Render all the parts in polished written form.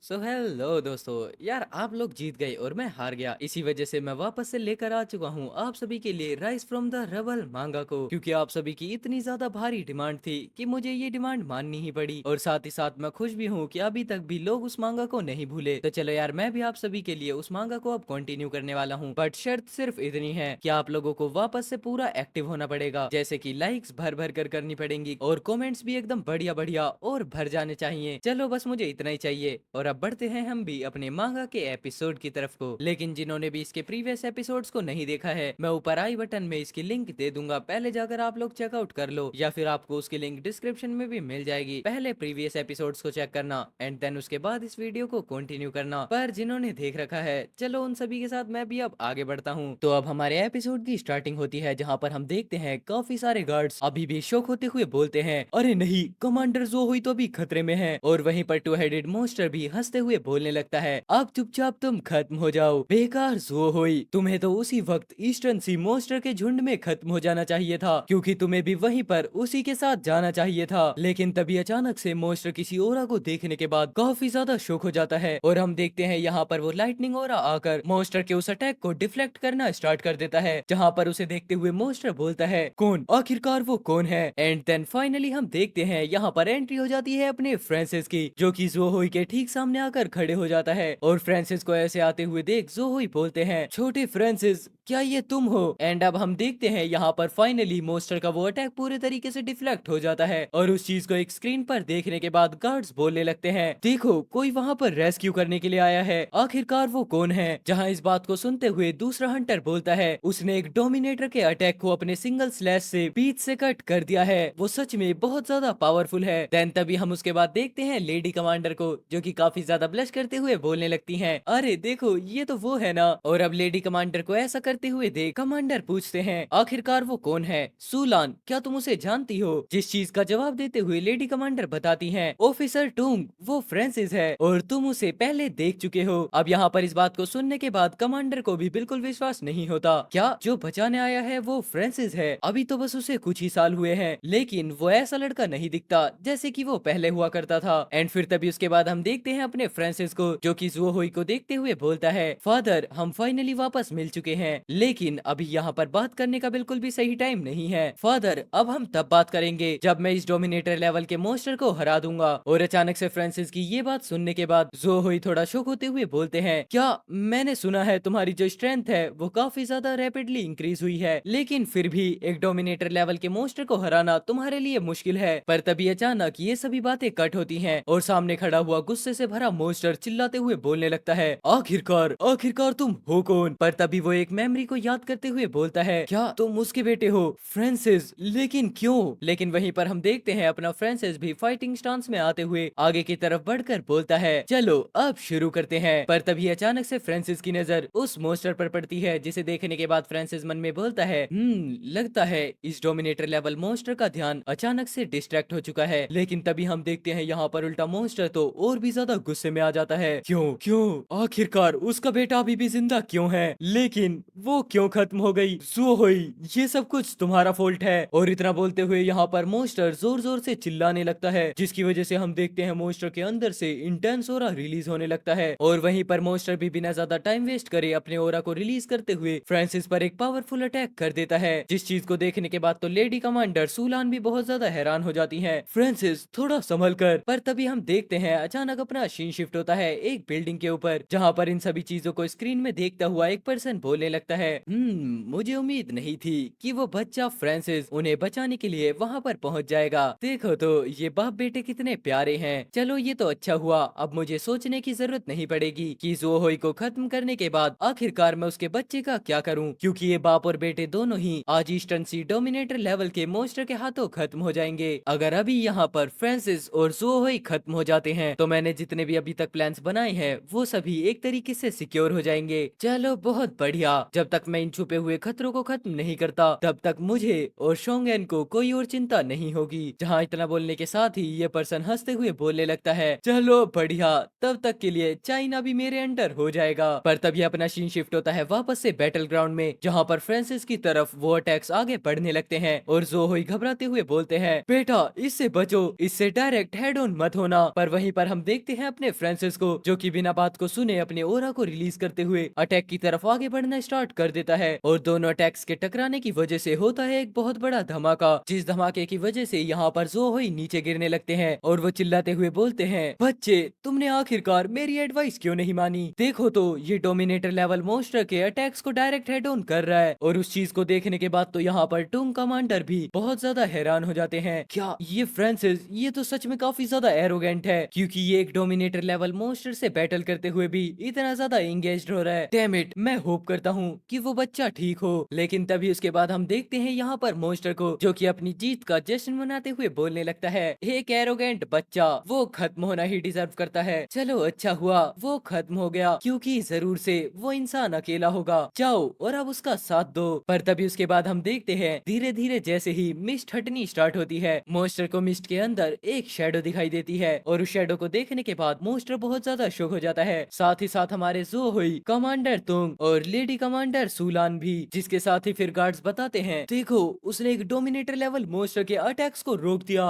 Hello दोस्तों। यार आप लोग जीत गए और मैं हार गया। इसी वजह से मैं वापस से लेकर आ चुका हूँ आप सभी के लिए राइज फ्रॉम द रबल मांगा को, क्योंकि आप सभी की इतनी ज्यादा भारी डिमांड थी कि मुझे ये डिमांड माननी ही पड़ी। और साथ ही साथ मैं खुश भी हूँ कि अभी तक भी लोग उस मांगा को नहीं भूले। तो चलो यार, मैं भी आप सभी के लिए उस मांगा को अब कंटिन्यू करने वाला हूँ, बट शर्त सिर्फ इतनी है कि आप लोगों को वापस से पूरा एक्टिव होना पड़ेगा, जैसे कि लाइक्स भर भर कर करनी पड़ेंगी और कमेंट्स भी एकदम बढ़िया बढ़िया और भर जाने चाहिए। चलो बस मुझे इतना ही चाहिए और अब बढ़ते हैं हम भी अपने मांगा के एपिसोड की तरफ को। लेकिन जिन्होंने भी इसके प्रीवियस एपिसोड्स को नहीं देखा है, मैं ऊपर आई बटन में इसकी लिंक दे दूंगा, पहले जाकर आप लोग चेकआउट कर लो, या फिर आपको उसकी लिंक डिस्क्रिप्शन में भी मिल जाएगी। पहले प्रीवियस एपिसोड्स को चेक करना एंड देन उसके बाद इस वीडियो को कंटिन्यू करना। पर जिन्होंने देख रखा है, चलो उन सभी के साथ मैं भी अब आगे बढ़ता हूँ। तो अब हमारे एपिसोड की स्टार्टिंग होती है, जहाँ पर हम देखते हैं काफी सारे गार्ड्स अभी भी शौक होते हुए बोलते हैं, अरे नहीं, कमांडर जो हुई तो भी खतरे में है। और वहीं पर टू हेडेड मोस्टर भी हंसते हुए बोलने लगता है, अब चुपचाप तुम खत्म हो जाओ, बेकार जो हुई, तुम्हें तो उसी वक्त ईस्टर्न सी मोस्टर के झुंड में खत्म हो जाना चाहिए था, क्योंकि तुम्हें भी वहीं पर उसी के साथ जाना चाहिए था। लेकिन तभी अचानक से मोस्टर किसी ओरा को देखने के बाद काफी ज्यादा शौक हो जाता है और हम देखते हैं यहाँ पर वो लाइटनिंग ओरा आकर मोस्टर के उस अटैक को डिफ्लेक्ट करना स्टार्ट कर देता है, जहाँ पर उसे देखते हुए मोस्टर बोलता है, कौन, आखिरकार वो कौन है। एंड देन फाइनली हम देखते हैं यहाँ पर एंट्री हो जाती है अपने फ्रांसिस की, जो कि जोहोई के ठीक सामने आकर खड़े हो जाता है। और फ्रांसिस को ऐसे आते हुए देख जोहोई बोलते हैं, छोटे फ्रांसिस, क्या ये तुम हो। एंड अब हम देखते हैं यहाँ पर फाइनली मोस्टर का वो अटैक पूरे तरीके से डिफ्लेक्ट हो जाता है और उस चीज को एक स्क्रीन पर देखने के बाद गार्ड्स बोलने लगते हैं, देखो कोई वहाँ पर रेस्क्यू करने के लिए आया है, आखिरकार वो कौन है। जहाँ इस बात को सुनते हुए दूसरा हंटर बोलता है, उसने एक डोमिनेटर के अटैक को अपने सिंगल स्लैश से बीच से कट कर दिया है, वो सच में बहुत ज्यादा पावरफुल है। देन तभी हम उसके बाद देखते हैं लेडी कमांडर को, जो कि काफी ज्यादा ब्लश करते हुए बोलने लगती हैं, अरे देखो ये तो वो है ना। और अब लेडी कमांडर को ऐसा करते हुए देख कमांडर पूछते हैं, आखिरकार वो कौन है, सूलान, क्या तुम उसे जानती हो। जिस चीज का जवाब देते हुए लेडी कमांडर बताती हैं, ऑफिसर टूंग, वो फ्रांसिस है और तुम उसे पहले देख चुके हो। अब यहाँ पर इस बात को सुनने के बाद कमांडर को भी बिल्कुल विश्वास नहीं होता, क्या जो बचाने आया है वो फ्रांसिस है, अभी तो बस उसे कुछ ही साल हुए हैं, लेकिन वो ऐसा लड़का नहीं दिखता जैसे कि वो पहले हुआ करता था। एंड फिर तभी उसके बाद हम देखते हैं अपने फ्रांसिस को, जो कि जोहोई को देखते हुए बोलता है, फादर हम फाइनली वापस मिल चुके हैं, लेकिन अभी यहाँ पर बात करने का बिल्कुल भी सही टाइम नहीं है। फादर अब हम तब बात करेंगे जब मैं इस डोमिनेटर लेवल के मोस्टर को हरा दूंगा। और अचानक से फ्रांसिस की ये बात सुनने के बाद जोहोई थोड़ा शौक होते हुए बोलते हैं, क्या मैंने सुना है तुम्हारी जो स्ट्रेंथ है वो काफी ज्यादा रैपिडली इंक्रीज हुई है, लेकिन फिर भी एक डोमिनेटर लेवल के मोस्टर को हराना तुम्हारे लिए मुश्किल है। पर तभी अचानक ये सभी बातें कट होती हैं और सामने खड़ा हुआ गुस्से से भरा मोस्टर चिल्लाते हुए बोलने लगता है, आखिरकार आखिरकार तुम हो कौन। पर तभी वो एक मेमोरी को याद करते हुए बोलता है, क्या तुम उसके बेटे हो फ्रांसिस, लेकिन क्यों। लेकिन वहीं पर हम देखते हैं अपना फ्रांसिस भी फाइटिंग स्टांस में आते हुए आगे की तरफ बढ़कर बोलता है, चलो अब शुरू करते हैं। पर तभी अचानक से फ्रांसिस की नजर उस मोस्टर पर पड़ती है, जिसे देखने के बाद फ्रांसिस मन में बोलता है, लगता है इस डोमिनेटर लेवल मोस्टर का ध्यान अचानक से डिस्ट्रैक्ट हो चुका है। लेकिन तभी हम देखते हैं यहाँ पर उल्टा मोस्टर तो और भी ज्यादा गुस्से में आ जाता है, क्यों क्यों, आखिरकार उसका बेटा अभी भी जिंदा क्यों है, लेकिन वो क्यों खत्म हो गई, जोहोई ये सब कुछ तुम्हारा फॉल्ट है। और इतना बोलते हुए यहाँ पर मोस्टर जोर जोर से चिल्लाने लगता है, जिसकी वजह से हम देखते हैं मोस्टर के अंदर से इंटेंस ओरा रिलीज होने लगता है। और वहीं पर मोस्टर भी बिना ज्यादा टाइम वेस्ट करे अपने ओरा को रिलीज करते हुए फ्रांसिस पर एक पावरफुल अटैक कर देता है, जिस चीज को देखने के बाद तो लेडी कमांडर सूलान भी बहुत ज्यादा हैरान हो जाती है, फ्रांसिस थोड़ा संभल कर। पर तभी हम देखते हैं अचानक अपना सीन शिफ्ट होता है एक बिल्डिंग के ऊपर, जहाँ पर इन सभी चीजों को स्क्रीन में देखता हुआ एक पर्सन बोलने लगता है, मुझे उम्मीद नहीं थी कि वो बच्चा फ्रांसिस उन्हें बचाने के लिए वहाँ पर पहुँच जाएगा। देखो तो ये बाप बेटे कितने प्यारे हैं। चलो ये तो अच्छा हुआ, अब मुझे सोचने की जरूरत नहीं पड़ेगी कि जोहोई को खत्म करने के बाद आखिरकार मैं उसके बच्चे का क्या करूँ, क्योंकि ये बाप और बेटे दोनों ही आज ईस्टर्न सी डोमिनेटर लेवल के मोस्टर के हाथों खत्म हो जाएंगे। अगर अभी यहाँ पर फ्रांसिस और जोहोई खत्म हो जाते हैं तो मैंने जितने भी अभी तक प्लान्स बनाए हैं वो सभी एक तरीके से सिक्योर हो जाएंगे। चलो बहुत बढ़िया, जब तक मैं इन छुपे हुए खतरों को खत्म नहीं करता तब तक मुझे और शोंगेन को कोई और चिंता नहीं होगी। जहाँ इतना बोलने के साथ ही ये पर्सन हंसते हुए बोलने लगता है, चलो बढ़िया, तब तक के लिए चाइना भी मेरे अंडर हो जाएगा। पर तभी अपना सीन शिफ्ट होता है वापस से बैटल ग्राउंड में, जहाँ पर फ्रांसिस की तरफ वो अटैक्स आगे बढ़ने लगते हैं और जोहोई घबराते हुए बोलते हैं, बेटा इससे बचो, इससे डायरेक्ट हेड ऑन मत होना। पर वहीं पर हम देखते हैं अपने फ्रांसिस को, जो कि बिना बात को सुने अपने ओरा को रिलीज करते हुए अटैक की तरफ आगे बढ़ना स्टार्ट कर देता है। और दोनों अटैक्स के टकराने की वजह से होता है एक बहुत बड़ा धमाका, जिस धमाके की वजह से यहाँ पर ज़ोहोई नीचे गिरने लगते हैं और वो चिल्लाते हुए बोलते हैं, बच्चे तुमने आखिरकार मेरी एडवाइस क्यों नहीं मानी? देखो तो ये डोमिनेटर लेवल मॉन्स्टर के अटैक्स को डायरेक्ट हेड ऑन कर रहा है। और उस चीज को देखने के बाद तो यहाँ पर टूंग कमांडर भी बहुत ज्यादा हैरान हो जाते हैं। क्या ये फ्रांसिस ये तो सच में काफी ज्यादा एरोगेंट है, क्योंकि ये एक डोमिनेटर लेवल मॉन्स्टर से बैटल करते हुए भी इतना ज्यादा एंगेज्ड हो रहा है। डैम इट, मैं होप करता हूँ कि वो बच्चा ठीक हो। लेकिन तभी उसके बाद हम देखते हैं यहाँ पर मॉन्स्टर को, जो कि अपनी जीत का जश्न मनाते हुए बोलने लगता है, एक एरोगेंट बच्चा, वो खत्म होना ही डिजर्व करता है। चलो अच्छा हुआ वो खत्म हो गया, क्योंकि जरूर से वो इंसान अकेला होगा। जाओ और अब उसका साथ दो। पर तभी उसके बाद हम देखते हैं धीरे धीरे जैसे ही मिस्ट हटनी स्टार्ट होती है, मॉन्स्टर को मिस्ट के अंदर एक शैडो दिखाई देती है। और उस शैडो को देखने के बाद मॉन्स्टर बहुत ज्यादा शॉक हो जाता है। साथ ही साथ हमारे जो हुई कमांडर तुंग और लेडी कमांडर सूलान भी, जिसके साथ ही फिर गार्ड्स बताते हैं, देखो उसने एक डोमिनेटर लेवल मॉन्स्टर के अटैक्स को रोक दिया।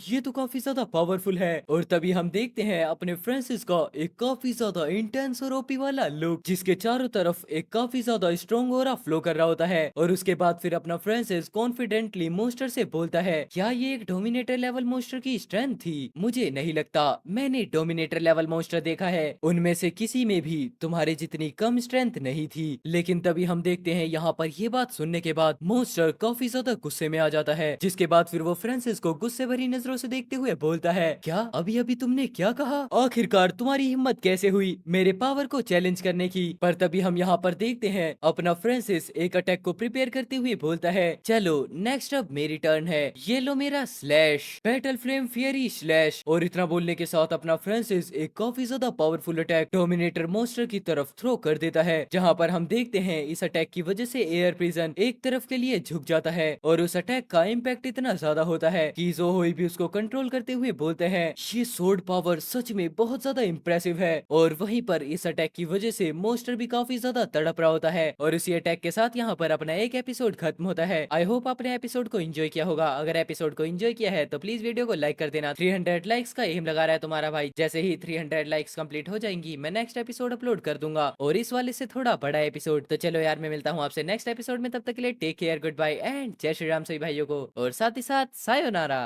ये तो काफी ज्यादा पावरफुल है। और तभी हम देखते हैं अपने फ्रांसिस का एक काफी ज्यादा इंटेंस और ओपी वाला लुक, जिसके चारों तरफ एक काफी ज्यादा स्ट्रॉन्ग ऑरा फ्लो कर रहा होता है। और उसके बाद फिर अपना फ्रांसिस कॉन्फिडेंटली मॉन्स्टर से बोलता है, क्या ये एक डोमिनेटर लेवल मॉन्स्टर की स्ट्रेंथ थी? मुझे नहीं लगता, मैंने डोमिनेटर लेवल मॉन्स्टर देखा है, उनमें से किसी में भी तुम्हारे जितनी कम स्ट्रेंथ नहीं थी। लेकिन तभी हम देखते हैं यहाँ पर ये बात सुनने के बाद मॉन्स्टर काफी ज्यादा गुस्से में आ जाता है, जिसके बाद फिर वो फ्रांसिस को गुस्से भरी नजरों से देखते हुए बोलता है, क्या अभी अभी तुमने क्या कहा? आखिरकार तुम्हारी हिम्मत कैसे हुई मेरे पावर को चैलेंज करने की? पर तभी हम यहाँ पर देखते हैं अपना फ्रांसिस एक अटैक को प्रिपेयर करते हुए बोलता है, चलो नेक्स्ट अब मेरी टर्न है, ये लो मेरा slash, battle flame fiery slash. और इतना बोलने के साथ अपना फ्रांसिस एक काफी ज्यादा पावरफुल अटैक डोमिनेटर मॉन्स्टर की तरफ थ्रो कर देता है, जहाँ पर हम देखते हैं इस अटैक की वजह से एयर प्रिजन एक तरफ के लिए झुक जाता है। और उस अटैक का इम्पैक्ट इतना ज्यादा होता है कि ज़ोहोई भी उसको कंट्रोल करते हुए बोलते हैं, ये सोर्ड पावर सच में बहुत ज्यादा इम्प्रेसिव है। और वहीं पर इस अटैक की वजह से मॉन्स्टर भी काफी ज्यादा तड़प रहा होता है। और इसी अटैक के साथ यहाँ पर अपना एक एपिसोड खत्म होता है। आई होप आपने एपिसोड को एंजॉय किया होगा। अगर एपिसोड को एंजॉय किया है तो प्लीज वीडियो को लाइक कर देना। 300 लाइक्स का एम लगा रहा है तुम्हारा भाई। जैसे ही 300 लाइक्स कंप्लीट हो जाएंगी मैं नेक्स्ट एपिसोड अपलोड कर दूंगा, और इस वाले से थोड़ा बड़ा एपिसोड। तो चलो यार, मैं मिलता हूँ आपसे नेक्स्ट एपिसोड में, तब तक के लिए take care, good bye and जय श्री राम सभी भाइयों को, और साथ ही साथ सायोनारा।